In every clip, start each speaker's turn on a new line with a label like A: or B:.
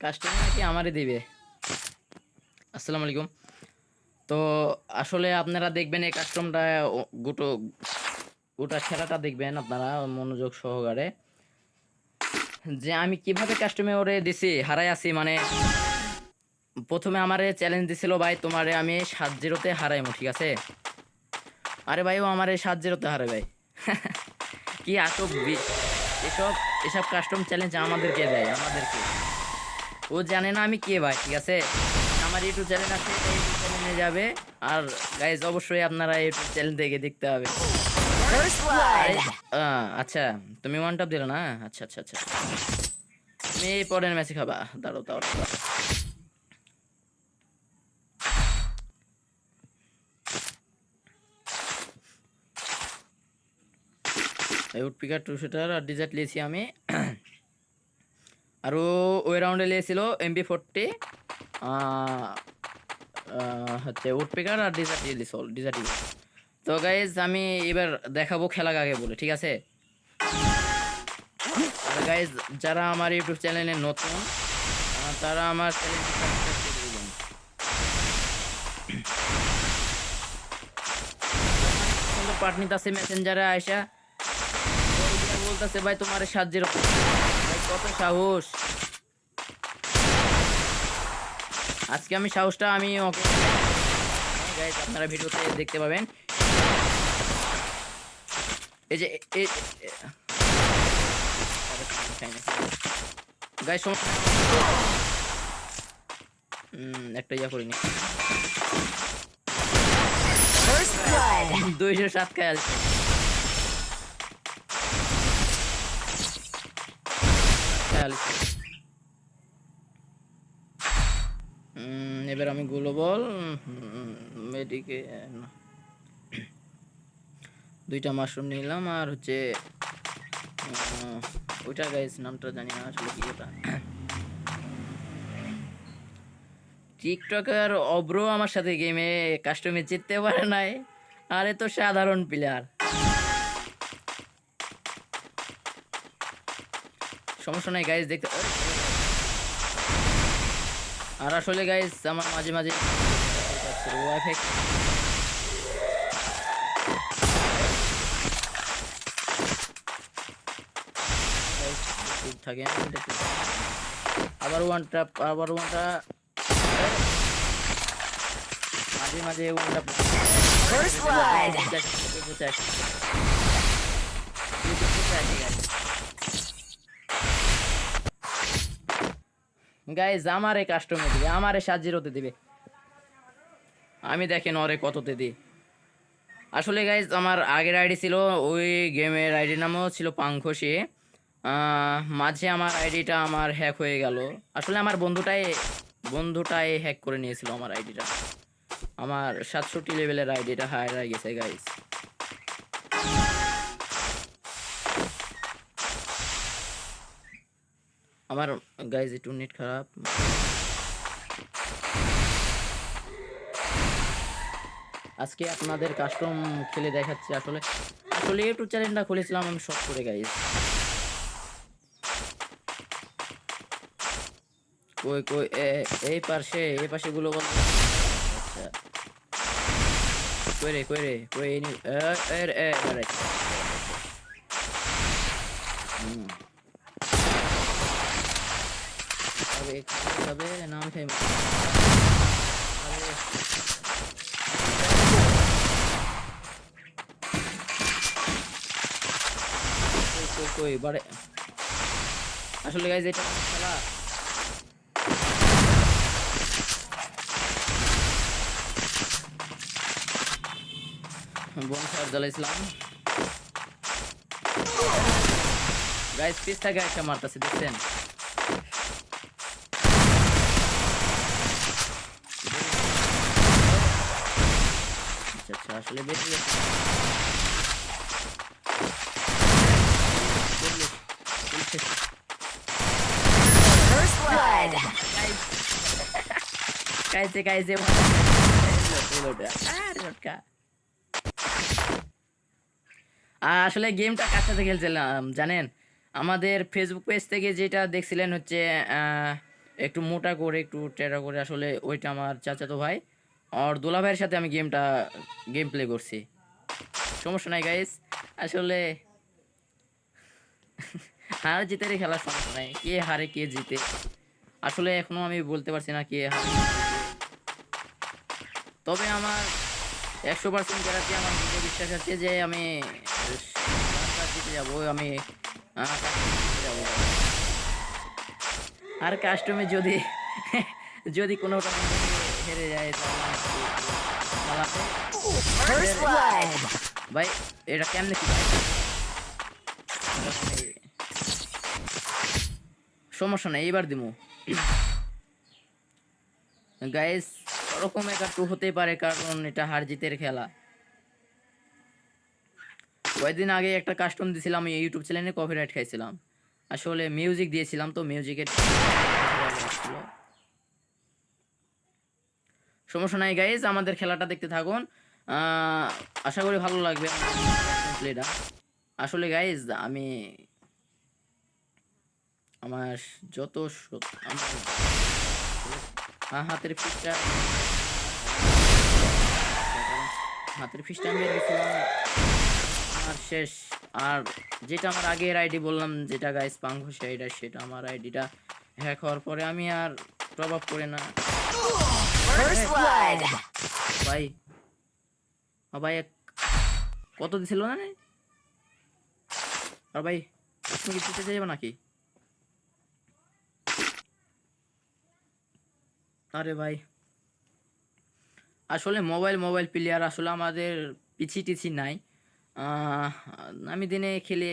A: Customer নাকি আমারই দিবে। আসসালামু আলাইকুম। তো আসলে আপনারা দেখবেন এই কাস্টমটা গোটো গোটা খেলাটা দেখবেন আপনারা মনোযোগ সহকারে, যে আমি কিভাবে কাস্টমে ওরে দিছি হারাই আছি। মানে প্রথমে আমারে চ্যালেঞ্জ দিছিল, ভাই তোমারে আমি 7-0-তে হারাইমু, ঠিক আছে? আরে ভাই ও আমারে 7-0-তে হারে ভাই। কি আসব এসব এসব কাস্টম চ্যালেঞ্জ আমাদেরকে দেয়, আমাদেরকে। ও জানে না আমি কে ভাই, ঠিক আছে? আমার ইউটিউব চ্যানেল আছে, ইউটিউব চ্যানেলে যাবে। আর গাইজ অবশ্যই আপনারা ইউটিউব চ্যানেল থেকে দেখতে হবে। আরে আচ্ছা, তুমি ওয়ান টপ দিলে না? আচ্ছা আচ্ছা আচ্ছা, তুমি পরের ম্যাচে খাবা, দাঁড়ো দাঁড়ো। উডপিকার 2 শুটার আর ডিজার্ট লিয়েছি আমি। আর ওই রাউন্ডে লিয়েছিল MP40, হচ্ছে উডপিকার আর ডিজার্ট ডিজার্ট। তো গাইজ আমি এবার দেখাবো খেলা কাকে বলে, ঠিক আছে? আর গাইজ যারা আমার ইউটিউব চ্যানেলে নতুন, তারা আমার চ্যানেলটি সাবস্ক্রাইব করে দিবেন। পার্টনিতে আছে মেসেঞ্জারে আয়সা বলতেছে, ভাই তোমার 7-0, ভাই কত সাহস! আজকে আমি সাহসটা আমি ওকে গাইজ আপনারা ভিডিওতে দেখতে পাবেন। এই যে গাইজ একটা ইয়া করিনি, 207 খায় আছে। এবার আমি গ্লোবাল মেডিকে দুইটা মাশরুম নিলাম, আর হচ্ছে ওইটা গাইস নামটা জানি না আসলে কি ওটা। টিকটকার অব্র আমার সাথে গেমে কাস্টমে জিততে পারে নাই। আরে তো সাধারণ প্লেয়ার, সমস্যা নাই গাইস, দেখতে। আর আসলে গাইস আমার মাঝে মাঝে ওয়াইফাই থাকে, আবার ওয়ানটা মাঝে মাঝে ওয়ানটা গাইজ আমারে কাস্টমে দিবে, আমারে 7-0-তে দিবে। আমি দেখেন ওরে কততে দিই। আসলে গাইজ আমার আগের আইডি ছিল, ওই গেমের আইডির নামও ছিল পাংখসি। মাঝে আমার আইডিটা আমার হ্যাক হয়ে গেল। আসলে আমার বন্ধুটাই হ্যাক করে নিয়েছিল আমার আইডিটা। আমার 67 লেভেলের আইডিটা হারিয়ে গেছে গাইজ। আমার গাইজ একটু নেট খারাপ। আজকে আপনাদের কাস্টম খেলে দেখাচ্ছি। আসলে ইউটিউব চ্যানেলটা খুলেছিলাম আমি শখ করে গাইজ। কই কই এই পাশে গুলো বল। আচ্ছা কই রে কই নি আরে তবে নাম খাই। কই বারে আসলে গাইজ এটা খেলা বনসার জ্বালাইছিলাম গাইজ, পিস থেকে একটা মারতেছে দেখছেন। আচ্ছা আসলে বেশি কাইছে আসলে গেমটা কার সাথে খেলছিলাম জানেন? আমাদের ফেসবুক পেজ থেকে যেটা দেখছিলেন হচ্ছে একটু মোটা করে একটু টেরা করে, আসলে ওইটা আমার চাচাতো ভাই আর দোলা ভাইয়ের সাথে আমি গেম প্লে করছি। সমস্যা নাই গাইস, আসলে হার জিতেরই খেলার সমস্যা নাই, কে হারে কে জিতে আসলে এখনো আমি বলতে পারছি না কে হারে কে জিতে। তবে আমার 100% গ্যারান্টি, আমার নিজে বিশ্বাস আছে যে আমি জিতে যাবো, আমি জিতে যাবো। আর কাস্টমে যদি যদি কোনো রকম হেরে যায় ভাই, এটা কেমনে কি ভাই? সমস্যা নাই, এইবার দিমু গাইস। ওরকম একটু হতেই পারে, কারণ এটা হার জিতের খেলা। কয়েকদিন আগে একটা কাস্টম দিয়েছিলাম আমি ইউটিউব চ্যানেলে, কপিরাইট খাইছিলাম। আসলে মিউজিক দিয়েছিলাম তো মিউজিকের সমস্যা নাই গাইজ, আমাদের খেলাটা দেখতে থাকুন, আশা করি ভালো লাগবে প্লেটা। আসলে গাইজ আমি আমার যত আমার হাতের ফিসটা আমি গেছিলাম আমার শেষ। আর যেটা আমার আগের আইডি বললাম, যেটা গাইজ পাঙ্ঘ সেটা আমার আইডিটা হ্যাক হওয়ার পরে আমি আর প্রভাব করে না ভাই। ভাই কত দিছিল না? আর ভাই তুমি কি জিতে যাবে নাকি? আরে ভাই আসলে মোবাইল প্লেয়ার, আসলে আমাদের পিছি টিছি নাই। আমি দিনে খেলে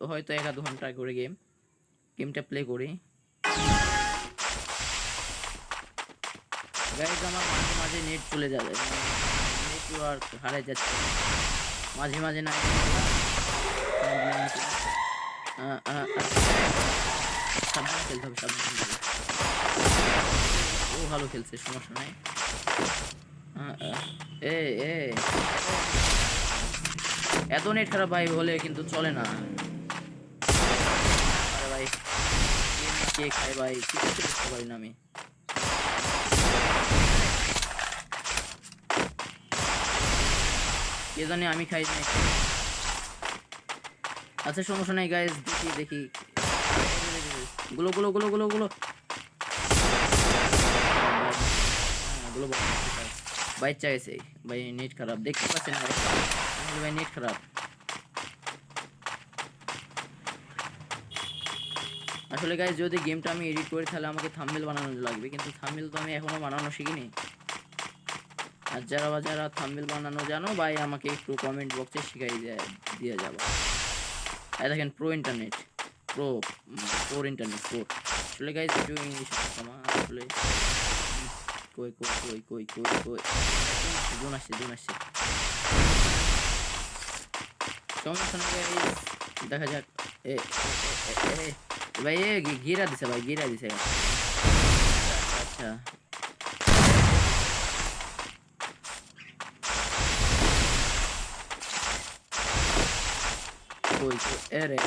A: হয়তো 1-2 ঘন্টা করে গেমটা প্লে করি গাইজ। আমার মাঝে মাঝে নেট চলে যাবে, নেটওয়ার্ক হারিয়ে যাচ্ছে মাঝে মাঝে না। সাবধানে খেলতে হবে, সাবধানে। ও ভালো খেলছে, সমস্যা নাই। এ এ এত নেট খারাপ ভাই হলে কিন্তু চলে না। আরে ভাই কে খায় ভাই, কিছু বুঝতে পারি না আমি। কে জানি, আমি খাই না। আচ্ছা সমস্যা নাই গাইজ, দেখি গুলো গুলো গুলো গুলো গুলো গুলো ভাই চাইছে ভাই, নেট খারাপ দেখতে পাচ্ছেন ভাই, নেট খারাপ। আসলে গাইজ যদি গেমটা আমি এডিট করি তাহলে আমাকে থাম্বনেল বানানো লাগবে, কিন্তু থাম্বনেল তো আমি এখনো বানানো শিখিনি। আর যারা থাম্বনেল বানানো জানো ভাই, আমাকে একটু কমেন্ট বক্সে শিখাই দিয়ে যাবো। এই দেখেন pro internet, pro internet pro. আসলে গাইজ একটু ইংলিশ আসলে কই কই কই কই কই কই জোন আসছে সমস্যা নেই গাইজ, দেখা যাক। এ ভাই গিরা দিছে ভাই, গিরা দিছে। আচ্ছা কই এরে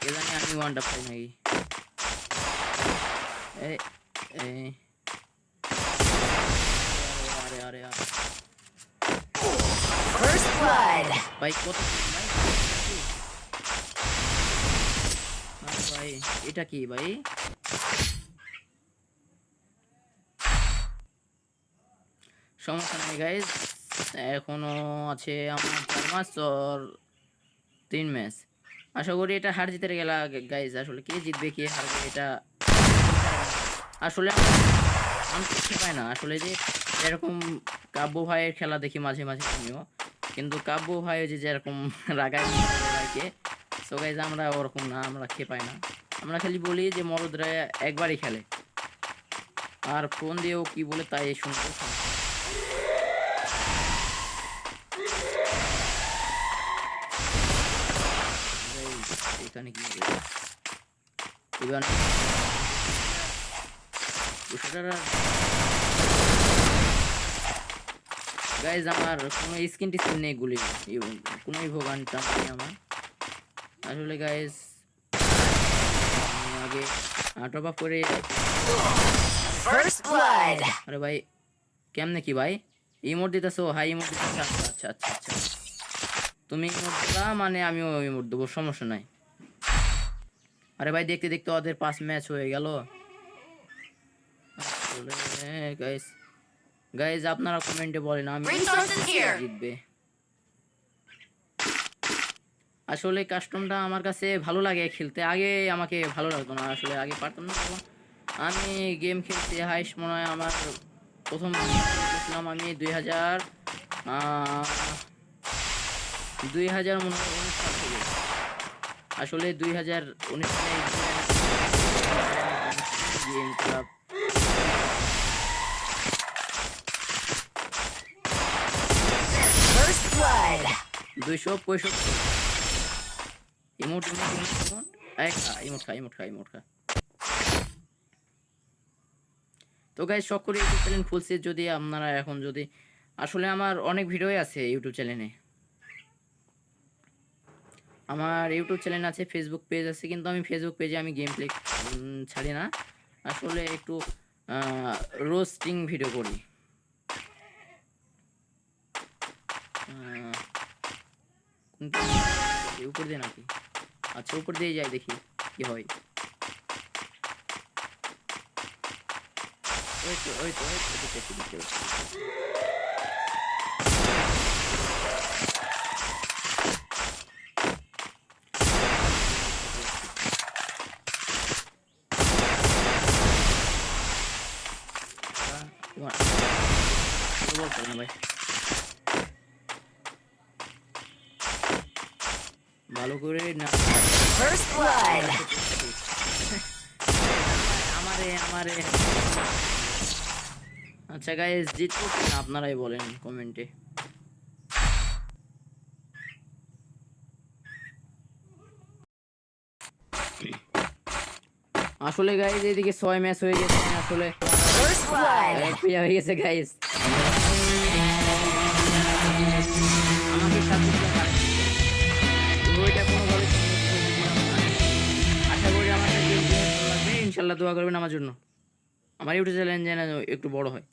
A: কে জানি, আমি ওয়ানটা পাই নাকি? এ এ আরে আরে আরে ভাই কত ভাই, ভাই এটা কি ভাই? সমস্যা নেই গাইজ, এখনো আছে আমার 4 ম্যাচ আর 3 ম্যাচ। আশা করি এটা হার জিতের গেলা গাইজ। আসলে কে জিতবে কে হারবে এটা আসলে আমি দেখতে পাই না। আসলে যে এরকম কাব্য ভাইয়ের খেলা দেখি মাঝে মাঝে আমিও, কিন্তু কাব্য ভাই যে যেরকম রাগায় ভাইকে, সো গাইজ আমরা ওরকম না, আমরা পাই না। আমরা খালি বলি যে মরদরা একবারই খেলে, আর ফোন দিয়েও কি বলে তাই শুনতে। এখানে কি এবার গাইজ আমার কোনো স্কিন টিস্কিন নেই, গুলি কোনো ভোগানটা নেই আমার। আসলে গাইজ আগে টপ আপ করে।
B: First blood.
A: আরে ভাই কেমনে কি ভাই ইমোট দিতেছো? হাই ইমোট দিতেছো? আচ্ছা আচ্ছা আচ্ছা আচ্ছা, তুমি ইমোট দিবা মানে আমিও ইমোট দেবো, সমস্যা নাই। আরে ভাই দেখতে দেখতে ওদের 5 ম্যাচ হয়ে গেল। গাইস গাইস আপনারা কমেন্টে বলেন আমি
B: Resources here.
A: জিতবে। আসলে কাস্টমটা আমার কাছে ভালো লাগে খেলতে, আগে আমাকে ভালো লাগতো না, আসলে আগে পারতাম না। তখন আমি গেম খেলতে হাইস মনে হয় আমার প্রথম খেলছিলাম আমি 2000 মনে হয় 19 সাল থেকে। আসলে 2019 সালে গেম খেলা।
B: First blood.
A: 265 emote emote emote emote emote খা ইমোট খা ইমোট খা। তো গাইস শখ করে ইউটিউব চ্যানেল খুলছি, যদি আপনারা এখন যদি আসলে আমার অনেক ভিডিওই আছে ইউটিউব চ্যানেলে। আমার ইউটিউব চ্যানেল আছে, ফেসবুক পেজ আছে, কিন্তু আমি ফেসবুক পেজে আমি গেম প্লে ছাড়ি না, আসলে একটু রোস্টিং ভিডিও করি। উপর দিয়ে নাকি? আচ্ছা উপর দিয়ে যাই দেখি কি হয়। ওই তো ওই তো ওই তো দেখতে দেখতে বলতে না ভাই, ভালো করে না।
B: First blood.
A: আমারে আমারে আচ্ছা গাইস জিতবো কিনা আপনারাই বলেন কমেন্টে। আসলে গাইস এদিকে 6 ম্যাচ হয়ে গেছে, আসলে
B: First blood.
A: হয়ে গেছে গাইস। আমাকে সাথে ওইটা কোনোভাবে আশা করি আমার ইনশাল্লাহ দোয়া করবেন আমার জন্য, আমার ইউটিউব চ্যানেল যেন একটু বড় হয়।